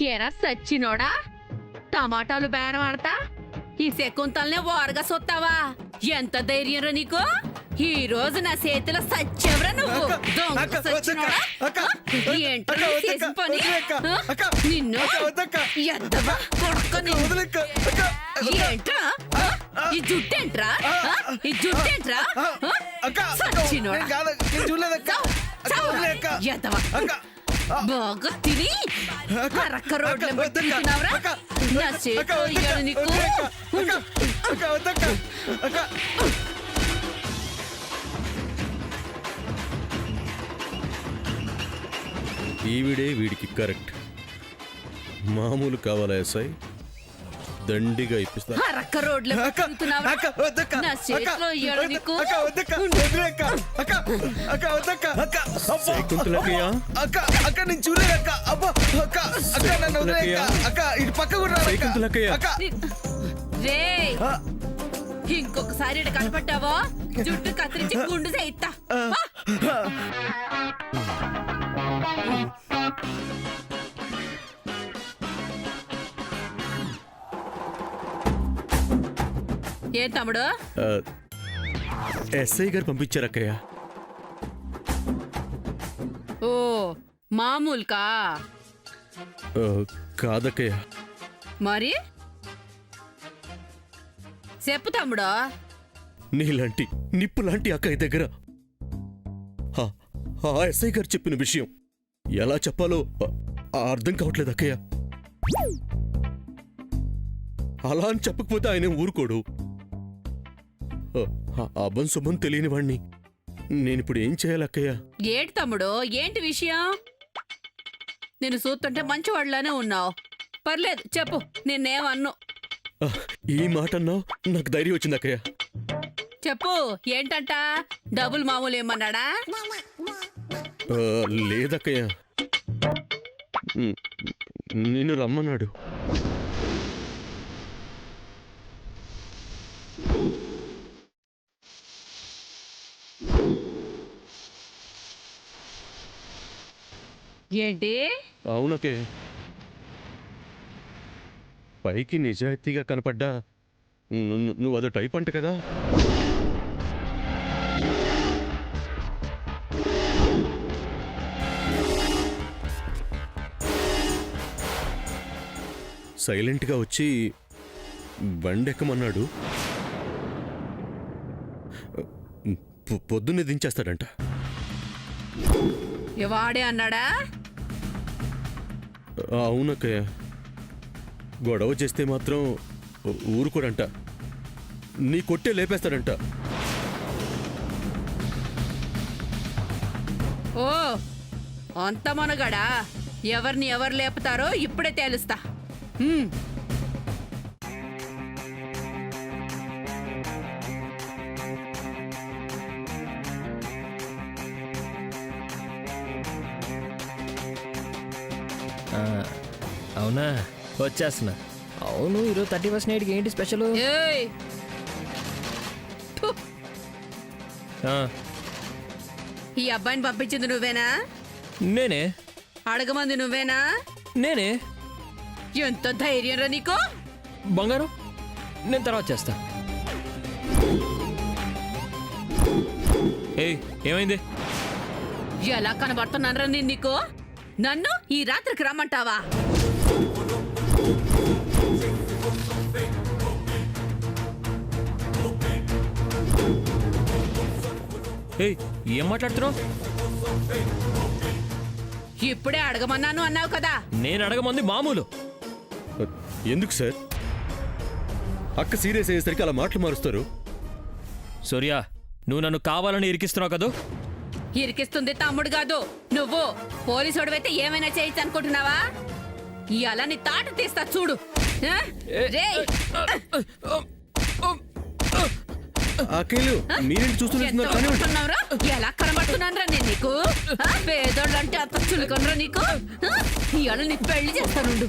ఏరా సచ్చినోడా, టమాటాలు బేరం ఆడతా ఈ శకుంతల్నే ఓరగా సొత్తావా? ఎంత ధైర్యం రా నీకు? ఈ రోజు నా చేతిలో సచ్చెవరా నువ్వు? దొంగ సచ్చినోడా, ఏంటో నువ్వు చేసిన పని? నిన్ను ఎద్దవా కొడుకు నిన్ను. ఏంట్రా ఈ జుట్టేంట్రా? ఈ జుట్టేంట్రా? సచ్చినోడా ఎద్దవా బాగా తిని అరక్క రోడ్ల తింటున్నావురా? నా చేతిలో ఇయ్యాలి నీకు. ఈవిడే వీడికి కరెక్ట్. మామూలు కావాలా ఎస్ఐ? దండిగా ఇప్పిస్తా. అరక్క రోడ్ల తింటున్నావురా? నా చేతిలో ఇయ్యాలి నీకు. శకుంతలకయ్య, శకుంతలకయ్య. రేయ్, ఇంకొకసారి ఇటు కనపడ్డావో జుట్టు కత్తిరించి గుండు చేయిస్తా. ఏం తమ్ముడు? ఎస్ఐ గారు పంపించారక్కయ్య. ఓ మామూలుకా? కాదక్కయ్య. మరి చెప్పు తమ్ముడు. నీలాంటి నిప్పు లాంటి అక్కయ్య దగ్గర ఆ ఎస్ఐ గారు చెప్పిన విషయం ఎలా చెప్పాలో అర్థం కావట్లేదు అక్కయ్య. అలా అని చెప్పకపోతే ఆయన ఊరుకోడు. అభం శుభం తెలియని వాణ్ణి నేనిప్పుడు ఏం చేయాలి అక్కయ్య? ఏంటి తమ్ముడు, ఏంటి విషయం? నేను చూస్తుంటే మంచివాళ్ళనే ఉన్నావు. పర్లేదు చెప్పు, నిన్నేమన్ను. ఈ మాట అన్నావు, నాకు ధైర్యం వచ్చింది అక్కయ్య. చెప్పు ఏంటంట? డబుల్ మామూలు ఏమన్నాడా? లేదక్కయ్య, నిన్ను రమ్మన్నాడు. ఏంటి? అవునకే, పైకి నిజాయితీగా కనపడ్డా నువ్వు అదో టైప్ అంట కదా. సైలెంట్గా వచ్చి బండెక్కమన్నాడు. పొద్దున్నే దించేస్తాడంట. వాడే అన్నాడా? అవునక్కయ్య, గొడవ చేస్తే మాత్రం ఊరుకోడంట. నీ కొట్టే లేపేస్తాడంట. ఓ అంత మనగాడా? ఎవరిని ఎవరు లేపుతారో ఇప్పుడే తేలుస్తా. అవునా, వచ్చేస్తున్నా. అవును, ఈరోజు 31st నైట్కి ఏంటి స్పెషల్? ఏయ్! థు. ఈ అబ్బాయిని పంపించింది నువ్వేనా? నేనే. అడగమంది నువ్వేనా? నేనే. ఎంత ధైర్యం రా నీకు? బంగారం, నేను తర్వాత చేస్తా. ఏయ్, ఏమైంది? ఎలా కనబడుతున్నానరా నేను నీకు? నన్ను ఈ రాత్రికి రమ్మంటావా? ఏయ్, ఏం మాట్లాడుతున్నావు? ఇప్పుడే అడగమన్నాను అన్నావు కదా. నేను అడగమంది మామూలు. ఎందుకు సార్ అక్క సీరియస్ అయ్యేసరికి అలా మాటలు మారుస్తారు? సూర్య, నువ్వు నన్ను కావాలని ఇరికిస్తున్నావు కదా? ఇరికిస్తుంది తమ్ముడు కాదు, నువ్వు. పోలీసుడివైతే ఏమైనా చేయొచ్చు అనుకుంటున్నావా? ఇలా నీ తాట తీస్తా చూడు. రేయ్! అక్కలు మీరేంటి చూస్తున్నారు? ఎలా కనబడుతున్నానరా నేను నీకు? పేదోళ్ళంటే అంత చులకనరా నీకు? ఇవాళ నీ పెళ్లి చేస్తానుండు.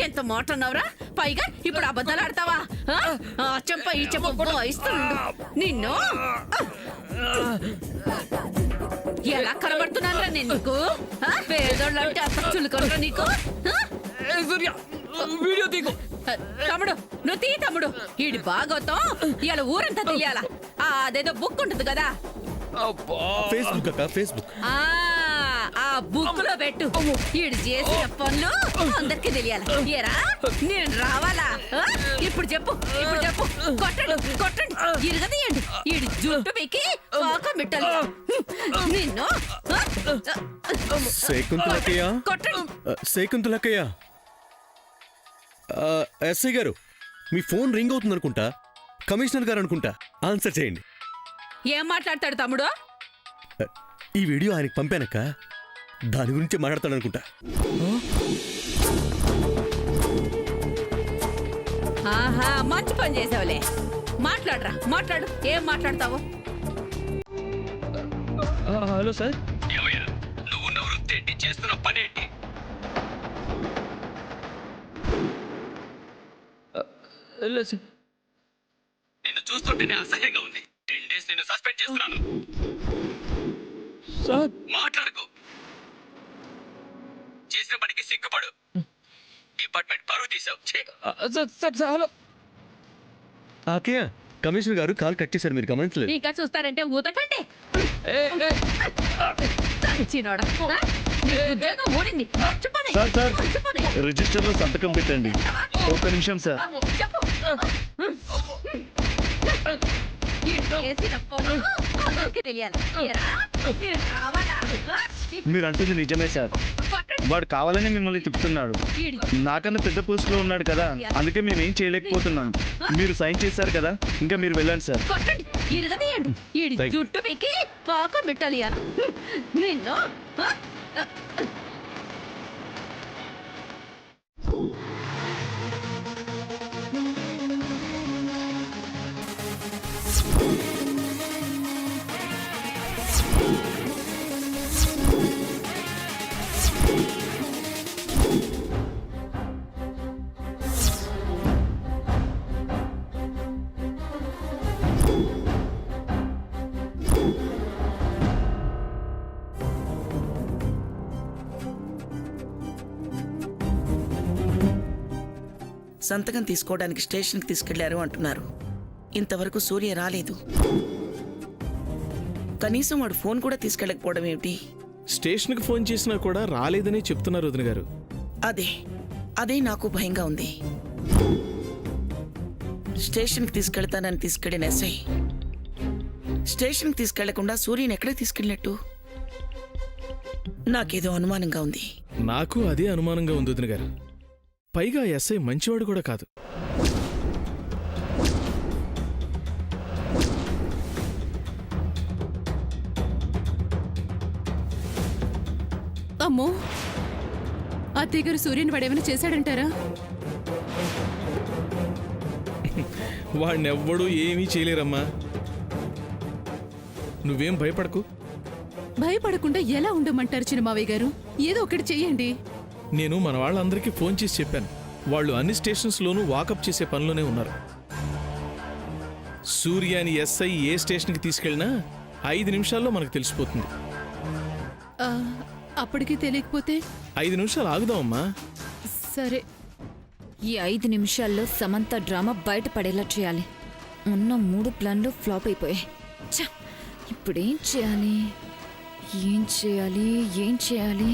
ఎంత మాట అన్నావురా? పైగా ఇప్పుడు అబద్ధాలు ఆడతావా? చెంప ఈ చెంప ఇస్తాను నిన్ను. ఎలా కనబడుతున్నానరా నేను నీకు పేదోళ్ళంటే అంత చులుకొనరా నీకు ఆ? సూర్య వీడియో తీకు. తమ్ముడు నువ్వు తీ తమ్ముడు ఈడి బాగోతాం ఇవాళ ఊరంతా తెలియాలా అదేదో బుక్ ఉంటుంది కదా అబ్బా ఫేస్బుక్ అక్క ఫేస్బుక్. ఆ బుక్ లో పెట్టు ఈడు చేసిన పనులు అందరికి తెలియాలి ఏరా నేను రావాలా ఆ? ఇప్పుడు చెప్పు కొట్టండి ఇరగదీయండి ఈడి జుట్టు పెక్కి పాకం పెట్టాలి నిన్ను శకుంతలకయ్య కొట్టండి శకుంతలకయ్య ఎస్ఐ గారు మీ ఫోన్ రింగ్ అవుతుంది అనుకుంటా. కమిషనర్ గారు అనుకుంటా. ఆన్సర్ చేయండి. ఏం మాట్లాడతాడు తమ్ముడు ఈ వీడియో ఆయనకి పంపానక్క. దాని గురించి మాట్లాడతాడు అనుకుంటా. ఆహా మంచి పని చేసావులే మాట్లాడు ఏం మాట్లాడతావు హలో సార్. నువ్వు వృత్తి ఏంటి, చేస్తున్న పని ఏంటి? లేదు సార్. నిన్ను చూస్తుంటేనే అసహ్యంగా ఉంది. 10 days నిన్ను సస్పెండ్ చేస్తున్నాను. సార్ మాట్లాడకు. చేసిన పనికి సిగ్గుపడు. డిపార్ట్మెంట్ పరువు తీసావు. Sir hello. అక్కయ్య కమిషనర్ గారు కాల్ కట్ చేశారు, మీరు గమనించలేదు. ఇంకా చూస్తారంటే ఊతకండి ఏ, ఏ. చిన్నోడా నీ ఉద్యోగం ఊడింది మర్చిపోని. సార్ మర్చిపోని. రిజిస్టర్ లో సంతకం పెట్టండి. ఒక్క నిమిషం సార్. చెప్పు ఈడు చేసిన పనులు అందరికీ తెలియాలి ఏరా? నేను రావాలా? మీరు అంటుంది నిజమే సార్. కొట్టండి. వాడు కావాలని మిమ్మల్ని తిప్పుతున్నాడు. ఈడు నాకన్నా పెద్ద పోస్ట్ లో ఉన్నాడు కదా, అందుకే మేమేం చేయలేకపోతున్నాం. మీరు సైన్ చేశారు కదా, ఇంకా మీరు వెళ్ళండి సార్. కొట్టండి ఇరగదీయండి ఈడి Thank you. జుట్టు పెక్కి పాకం పెట్టాలి అన్న నిన్ను ఆ? సంతకం తీసుకోవడానికి స్టేషన్కి తీసుకెళ్లారు అంటున్నారు. ఇంతవరకు సూర్య రాలేదు. కనీసం వాడు ఫోన్ కూడా తీసుకెళ్ళకపోవడం ఏమిటి? స్టేషన్కి ఫోన్ చేసినా కూడా రాలేదని చెప్తున్నారు వదిన గారు. అదే నాకు భయంగా ఉంది. స్టేషన్కి తీసుకెళ్తానని తీసుకెళ్లిన ఎస్ఐ స్టేషన్కి తీసుకెళ్లకుండా సూర్యని ఎక్కడ తీసుకెళ్ళినట్టు? నాకేదో అనుమానంగా ఉంది. నాకు అదే అనుమానంగా ఉంది వదిన గారు. పైగా ఎస్ఐ మంచివాడు కూడా కాదు. అమ్మో అత్తయ్య గారు సూర్యుని వాడేమైనా చేశాడంటారా? వాడినెవ్వడూ ఏమీ చేయలేరమ్మా. నువ్వేం భయపడకు. భయపడకుండా ఎలా ఉండమంటారు చిన్నమావయ్య గారు? ఏదో ఒకటి చెయ్యండి. నేను మన వాళ్ళందరికీ ఫోన్ చేసి చెప్పాను. వాళ్ళు అన్ని స్టేషన్స్లోనూ వాకప్ చేసే పనిలోనే ఉన్నారు. సూర్యాని ఎస్ఐ ఏ స్టేషన్కి తీసుకెళ్ళినా 5 నిమిషాల్లో మనకు తెలిసిపోతుంది. ఆ, అప్పటికి తెలియకపోతే? 5 నిమిషాలు ఆగుదామమ్మా. సరే. ఈ 5 నిమిషాల్లో సమంత డ్రామా బయటపడేలా చేయాలి. ఉన్న 3 ప్లాన్లు ఫ్లాప్ అయిపోయాయి. ఛ! ఇప్పుడేం చేయాలి? ఏం చేయాలి? ఏం చేయాలి?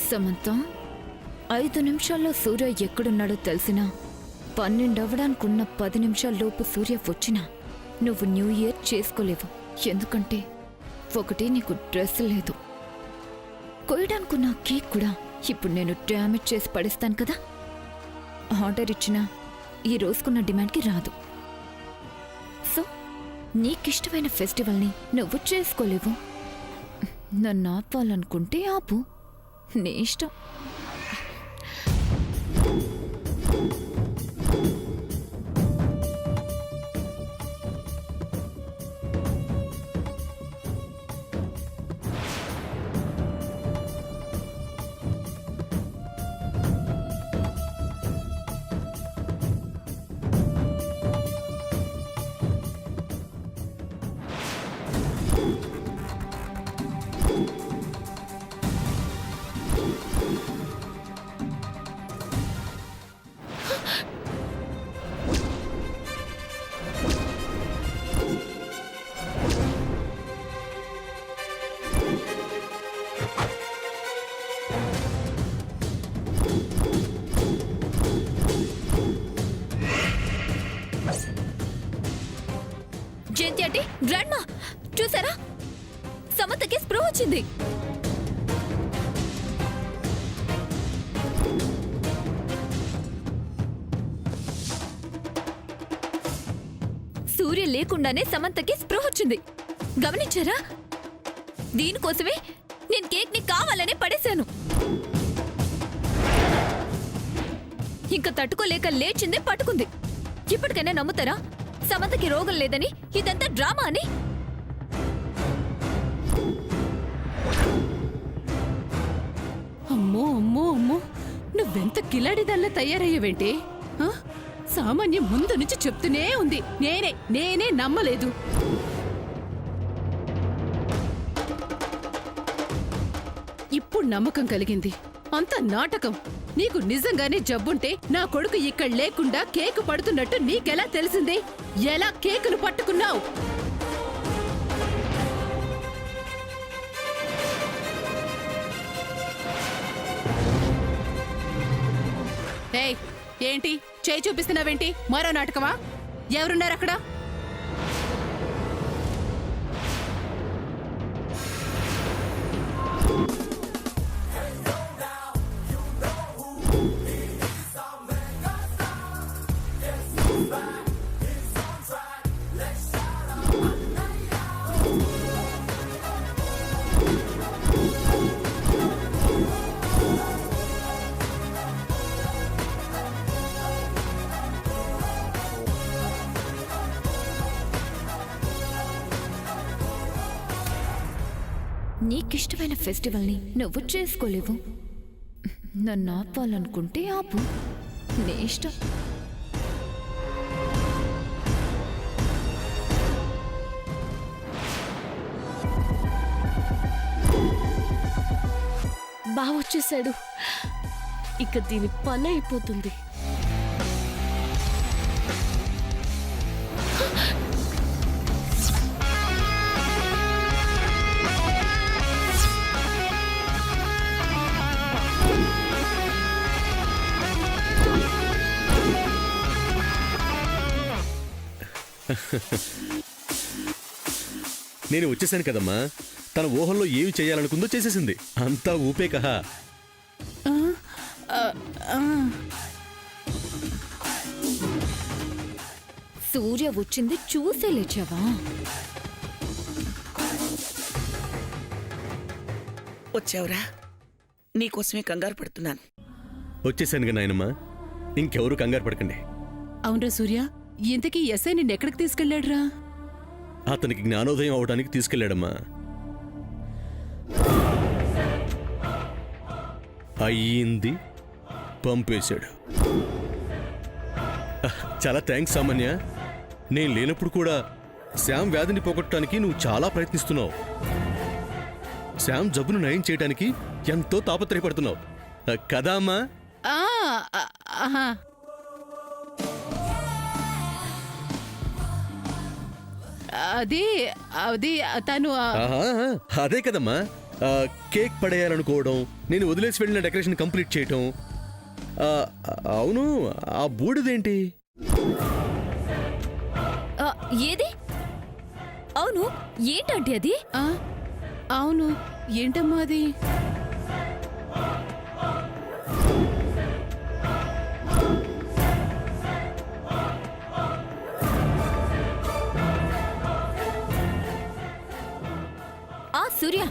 సమంత 5 నిమిషాల్లో సూర్య ఎక్కడున్నాడో తెలిసినా 12 అవ్వడానికున్న 10 నిమిషాల్లోపు సూర్య వచ్చినా నువ్వు న్యూ ఇయర్ చేసుకోలేవు. ఎందుకంటే ఒకటి నీకు డ్రెస్ లేదు, కొయ్యడానికున్న కేక్ కూడా ఇప్పుడు నేను డ్యామేజ్ చేసి పడేస్తాను కదా. ఆర్డర్ ఇచ్చినా ఈ రోజుకున్న డిమాండ్కి రాదు. సో నీకిష్టమైన ఫెస్టివల్ని నువ్వు చేసుకోలేవు. నన్ను ఆపాలనుకుంటే ఆపు, నీ ఇష్టం. గ్రాండ్మా చూసారా, సమంతకి స్ప్రో వచ్చింది. సూర్య లేకుండానే సమంతకి స్ప్రో వచ్చింది. గమనించారా? దీనికోసమే నేను కేక్ ని కావాలనే పడేశాను. ఇంకా తట్టుకోలేక లేచిందే పట్టుకుంది. ఇప్పటికైనా నమ్ముతారా సమంతకి రోగం లేదని, ఇదంతా డ్రామా అని? అమ్మో అమ్మో అమ్మో, నువ్వెంత కిలాడిదల్లా తయారయ్యావేంటి? ఆ? సామాన్యం ముందు నుంచి చెప్తూనే ఉంది. నేనే నమ్మలేదు. ఇప్పుడు నమ్మకం కలిగింది. అంత నాటకం. నీకు నిజంగానే జబ్బుంటే నా కొడుకు ఇక్కడ లేకుండా కేకు పడుతున్నట్టు నీకెలా తెలిసింది? ఎలా కేకును పట్టుకున్నావు? ఏయ్, ఏంటి చేయి చూపిస్తున్నావేంటి? మరో నాటకమా? ఎవరున్నారు అక్కడ? నీకిష్టమైన ఫెస్టివల్ని నువ్వు చేసుకోలేవు. నన్ను ఆపాలనుకుంటే ఆపు, నీ ఇష్టం. బావొచ్చేసాడు. ఇక దీని పని అయిపోతుంది. నేను వచ్చేసాను కదమ్మా. తన ఊహల్లో ఏమి చేయాలనుకుందో చేసేసింది. అంతా ఊపే కహా. సూర్య వచ్చింది చూసే లేచావా? వచ్చావురా, నీకోసమే కంగారు పడుతున్నాను. వచ్చేసానుగా నాయనమ్మా, ఇంకెవరూ కంగారు పడకండి. అవునరా సూర్య, ఇంతకీ ఎస్ఐ నిన్నెక్కడికి తీసుకెళ్లాడ్రా? అతనికి జ్ఞానోదయం అవడానికి తీసుకెళ్లాడమ్మా. అయ్యింది, పంపేశాడు. చాలా థ్యాంక్స్ సామాన్య. నేను లేనప్పుడు కూడా శ్యామ్ వ్యాధిని పోగొట్టడానికి నువ్వు చాలా ప్రయత్నిస్తున్నావు. శ్యామ్ జబ్బును నయం చేయడానికి ఎంతో తాపత్రయపడుతున్నావు కదా అమ్మా? అది అది తను అదే కదమ్మా, కేక్ పడేయాలనుకోవడం, నేను వదిలేసి వెళ్ళిన డెకరేషన్ కంప్లీట్ చేయటం. అవును, ఆ బూడిదేంటి? ఏది? అవును, ఏంటంటే అది? అవును, ఏంటమ్మా అది? సూర్య,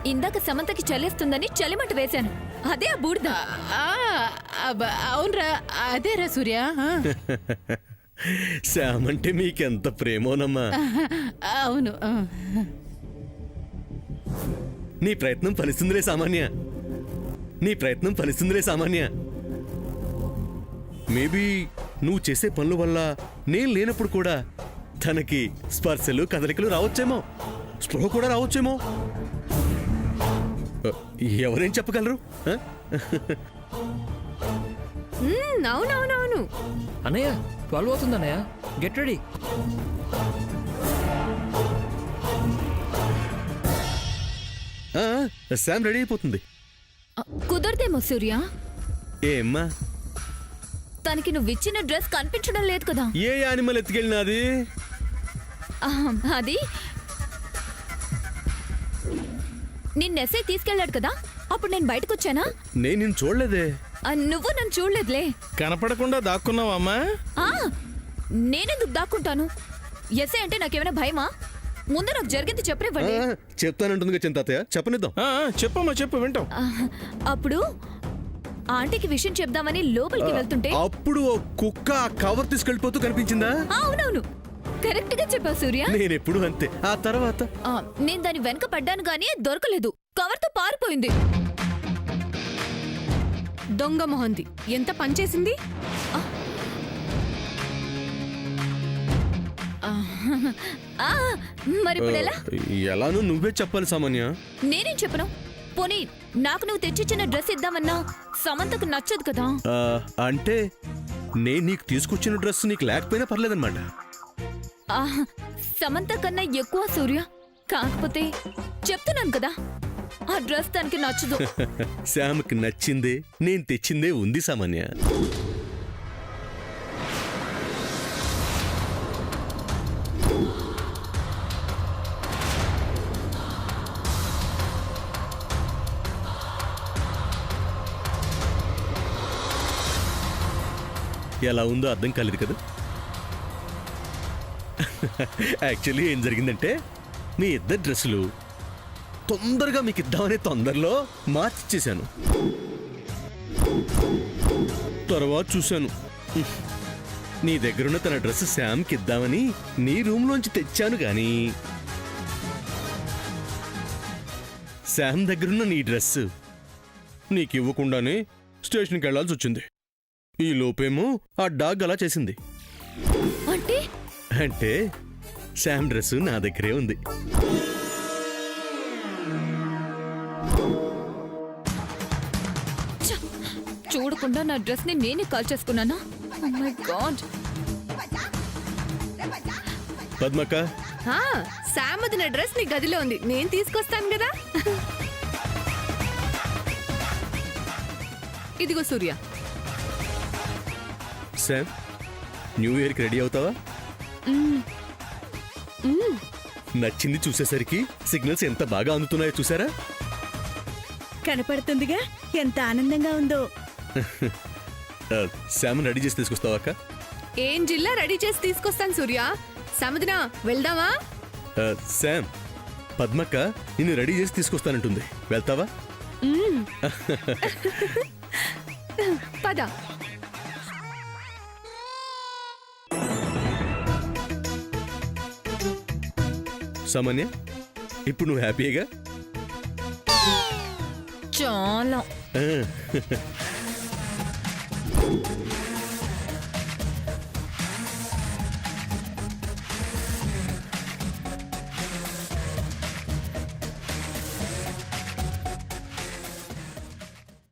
ఇందాక సమంతకి చల్లేస్తుందని చలిమంట వేశాను. అదే ఆ బూడిద. అవునరా, అదేరా సూర్య. శ్యామ్ అంటే మీకెంత ప్రేమోనమ్మా. అవును. నీ ప్రయత్నం ఫలిస్తుందిలే సామాన్య, నీ ప్రయత్నం ఫలిస్తుందిలే సామాన్య. మేబీ నువ్వు చేసే పనుల వల్ల నేను లేనప్పుడు కూడా తనకి స్పర్శలు కదలికలు రావచ్చేమో, స్పృహ కూడా రావచ్చేమో. ఎవరేం చెప్పగలరు? అవునవునవును. అన్నయ్య 12 అవుతుంది అన్నయ్య, గెట్ రెడీ. శామ్ రెడీ అయిపోతుంది. కుదరదేమో సూర్య. ఏమ్మా, తనకి నువ్వు ఇచ్చిన డ్రెస్ కనిపించడం లేదు కదా. ఏ యానిమల్ ఎత్తుకెళ్ళినాది? అది నిన్న ఎస్ఐ తీసుకెళ్ళాడు కదా, అప్పుడు నేను బయటకు వచ్చానా? నేను నిన్ను చూడలేదే. నువ్వు నన్ను చూడలేదులే. కనపడకుండా దాక్కున్నావా అమ్మా? ఆ, నేనెందుకు దాక్కుంటాను? ఎస్ఐ అంటే నాకేమైనా భయమా? ముందు నాకు జరిగింది చెప్పనివ్వండి. చెప్తానంటుందిగా చింతాతయ్య, చెప్పనిద్దాం. చెప్పమ్మా, చెప్పు, వింటాం. అప్పుడు ఆంటీకి విషయం చెప్దామని లోపలికి వెళ్తుంటే అప్పుడు ఓ కుక్క ఆ కవర్ తీసుకెళ్ళిపోతూ కనిపించిందా? అవునవును, కరెక్ట్ గా చెప్పావు సూర్య. నేనెప్పుడు అంతే. ఆ తర్వాత నేను దాని వెనక పడ్డాను గానీ దొరకలేదు, కవర్తో పారిపోయింది. దొంగ మొహంది ఎంత పనిచేసింది? మరి ఇప్పుడు ఎలా? ఎలానో నువ్వే చెప్పాలి సామాన్య. నేనేం చెప్పను. పోనీ నాకు నువ్వు తెచ్చిచ్చిన డ్రెస్ ఇద్దామన్నా సమంతకు నచ్చదు కదా. అంటే నేను నీకు తీసుకొచ్చిన డ్రెస్ నీకు లేకపోయినా పర్లేదన్నమాట. సమంత కన్నా ఎక్కువ సూర్య. కాకపోతే చెప్తున్నాను కదా, ఆ డ్రెస్ తనకి నచ్చదు. శ్యామ్కి నచ్చిందే నేను తెచ్చిందే ఉంది సామాన్య. ఎలా ఉందో అర్థం కాలేదు కదా. యాక్చువల్లీ ఏం జరిగిందంటే మీ ఇద్దరు డ్రెస్సులు తొందరగా మీకు ఇద్దామనే తొందరలో మార్చిచ్చేశాను. తర్వాత చూశాను నీ దగ్గరున్న తన డ్రెస్ శ్యామ్కి ఇద్దామని నీ రూమ్లోంచి తెచ్చాను కానీ శ్యామ్ దగ్గరున్న నీ డ్రెస్ నీకు ఇవ్వకుండానే స్టేషన్కి వెళ్లాల్సి వచ్చింది. ఈ లోపేమో ఆ డాగ్ అలా చేసింది. అంటే శ్యామ్ డ్రెస్ నా దగ్గరే ఉంది. చూడకుండా నా డ్రెస్ ని నేనే కాల్ చేసుకున్నానా? Oh my God. పద్మక్క, శామదిన డ్రెస్ నీ గదిలో ఉంది, నేను తీసుకొస్తాను కదా. ఇదిగో సూర్య. శామ్, న్యూ ఇయర్కి రెడీ అవుతావా? నచ్చింది చూసేసరికి సిగ్నల్స్ ఎంత బాగా అందుతున్నాయో చూసారా? కనపడుతుందిగా ఎంత ఆనందంగా ఉందో. శామ్ రెడీ చేసి తీసుకొస్తావా అక్క? ఏం జిల్లా రెడీ చేసి తీసుకొస్తాను సూర్య. సముద్ర వెళ్దామా? శామ్, పద్మక్క నిన్ను రెడీ చేసి తీసుకొస్తానంటుంది, వెళ్తావా? పద. సామాన్య, ఇప్పుడు నువ్వు హ్యాపీగా? చాలా